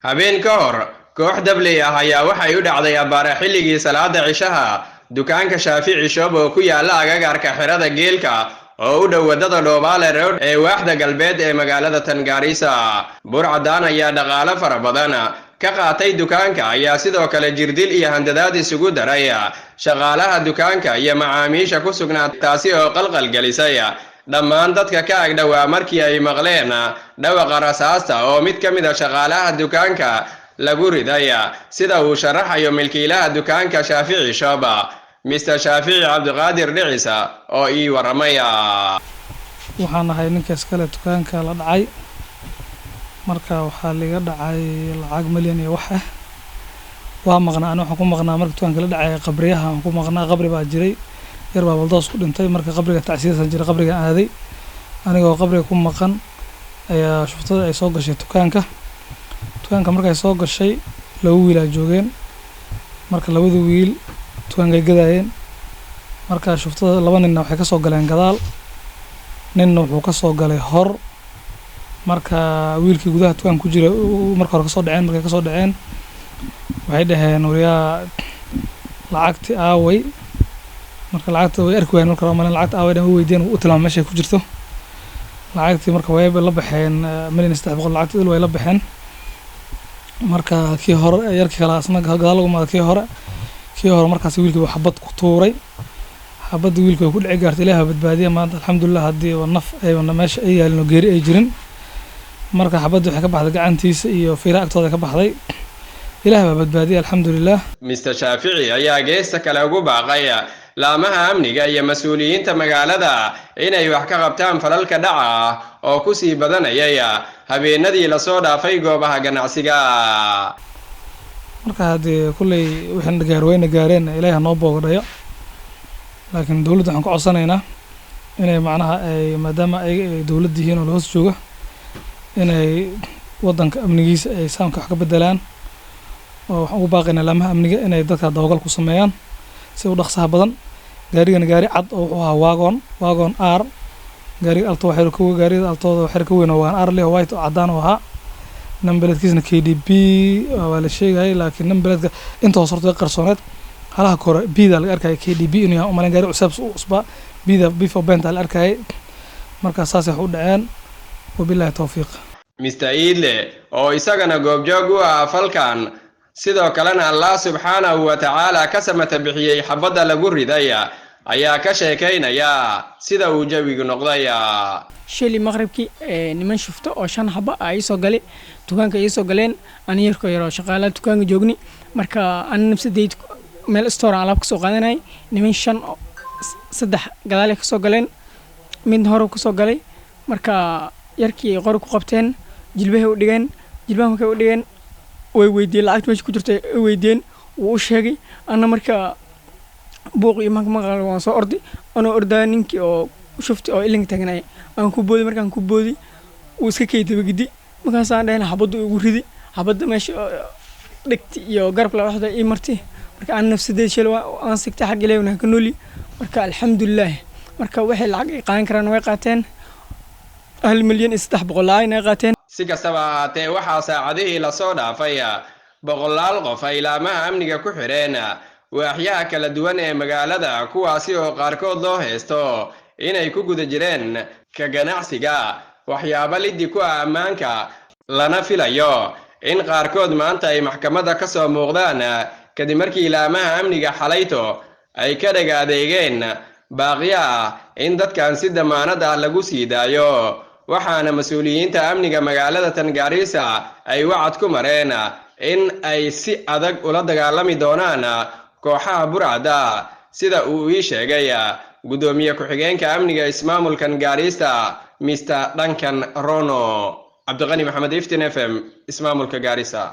habeen ka hor koox dabley ah ayaa waxay u dhacday abbaare xilligii salaada cishaha dukaanka Shaafici Shop oo ku yaala agagaarka xirada geelka oo u dhow wadada Dhoobale Road ee waaxda galbeed ee magaalada Tangaarisa. Burcadaan ayaa dhaqaale fara badan ka qaatay dukaanka ayaa sidoo kale jirdil iyo handadaad isugu daray shaqaalaha dukaanka iyo macaamiisha ku sugnaa, taasi oo qalqal gelisay dhammaan dadka ka ag dhawaa markii ay maqleen dhawaqa rasaasta oo mid ka mid ah shaqaalaha dukaanka lagu riday, sida uu sharaxayo milkiilaha dukaanka Shaafici Shop Mr. Shaafici Cabdiqaadir Dhicisa oo ii waramaya. waxaan ahay ninka iskale dukaanka la dhacay, marka waxaa liga dhacay lacag milyan iyo wax ah. waa maqnaa waxaan ku maqnaa marka dukaanka la dhacay qabriyaha aan ku maqnaa. qabri baa jiray, yar baa waldoos ku dhintay, marka qabriga tacsiisan jiray, qabriga aaday anigoo qabriga ku maqan ayaa shuftada ay soo gashay dukaanka markay soo gashay laba wiil joogeen, marka labada wiil dukaanka ay gadaayeen, marka shuftada laba nin waxay ka soo galeen gadaal, ninna wuxuu ka soo galay hor. marka wiilkii gudaha dukaanka ku jira marka hore ka soo dhaceen, markay ka soo dhaceen waxay dhaheen wariyaa lacagti aaway, marka lacagta way arki waayeen, marka ramadan lacagta aaway dhan weydiin u tilmaamay meesha ku jirto lacagtii, marka way la baxeen milyan 300 lacagta way la baxeen. marka kii hore yarkii kala asna gadaal lagu maad kii hore markaas wiilkii waxa xabad ku tuuray, xabadii wiilkii way ku dhici gaartay, Ilaahay badbaadiya maanta alxamdulillah haddii naf ay meesha ay yaalino geeri ay jirin. marka xabadii waxay ka baxday gacantiisa iyo fiira agtooda ka baxday, Ilaahay baa badbaadiya alxamdulillah. Mr. Shaafici ayaa geesta kale ugu baaqay laamaha amniga iyo mas'uuliyiinta magaalada inay wax ka qabtaan falalka dhaca oo ku sii badanayay habeenadii la soo dhaafay goobaha ganacsiga. marka hadii kulley wixii gaarweyna gaareen Ilaahay noo boogdayo, laakiin dawladda waxaan ku codsanaynaa inay macnaha ay maadaama ay dawlad yihiin oo la hoos jooga inay wadanka amnigiisa ay saamka wax ka bedelaan, oo waxaan ugu baaqaynaa laamaha amniga inay dadka dabagal ku sameeyaan si u dhaqsaha badan. gaarigana gaari cad oo wuxuu ahaa wagon R, gaariga alto waxay ku gaariga altooda waxay ka weyn oo waan R leh oo white oo cadaan oo ahaa, nambareedkiisna KDB waa la sheegay, laakiin nambareedka inta hoos horta qarsooneed halaha kore bida laga arkay KDB inuu u malan gaari cusba bida before benta la arkay. marka saas wax u dhaceen, wabillahi tawfiiq. Mr. Idle oo isagana goobjoog u ah falkan sidoo kalena Allah subhanahu wa ta'ala ka samata bixiyay xabada lagu riday ayaa ka sheekeynaya sida uu jawigu noqday. shili maqribki niman shufto oo 5 xaba ay soo galay dukaanka ay soo galeen, aan yarko yaro shaqaalaha dukaanka joogni, marka aan nafsadeed meel store alaab ka soo qaadanay, niman 3 gadaal ka soo galeen, mid hore ku soo galay, marka yarkii qor ku qabteen, jilbaha u dhigeen way weydiin lacagta meesha ku jirtay ay weydiin, wuu sheegay ana marka buuq iyo maqal waan soo ordi, ana ordaa ninkii oo shufti oo ilinka tagnay aan ku boodi, markaan ku boodi uu iska keeyay gidi, markaas aan dhahay xabadu ugu ridi, xabada meesha dhigti iyo garab la waxda ii marti, marka aan nafsadeed shil aan sigtay xaq Ilaahay ka nooli, marka alxamdulillah. marka waxay lacag ay qaan karaan way qaateen 1 milyan 300 ay qaateen. si kastaba ahaatee waxaa saacadihii la soo dhaafay boqolaal qof ay laamaha amniga ku xireen waaxyaha kala duwan ee magaalada, kuwaasi oo qaarkood loo haysto inay ku guda jireen ka ganacsiga waxyaabo liddi ku ah ammaanka, lana filayo in qaarkood maanta ay maxkamadda ka soo muuqdaan kadib markii laamaha amniga xalayto ay ka dhagaadeegeen baaqiya in dadkan si damaanad ah lagu sii daayo. waxaana mas'uuliyiinta amniga magaalada Tangaarisa ay wacad ku mareen in ay si adag ula dagaalami doonaan kooxaha burcada, sida uu ii sheegay gudoomiye ku-xigeenka amniga ismaamulkan Gaarisa Mr. Duncan Rono. Cabdiqani Maxamed, Iftiin FM, ismaamulka Gaarisa.